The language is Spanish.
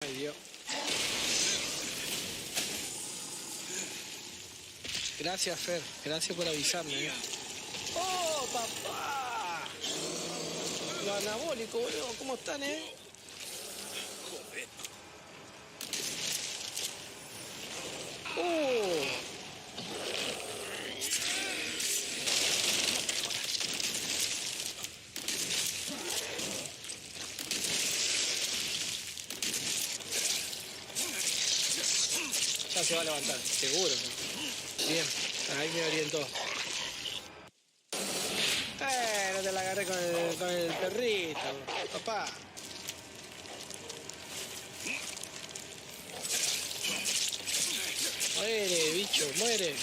Ay, Dios. Gracias, Fer. Gracias por avisarme, ¡Oh, papá! Lo anabólico, boludo. ¿Cómo están, ¡Oh! Ya se va a levantar, seguro. Bien, ahí me orientó. No te la agarré con el perrito, papá. Muere, bicho, muere.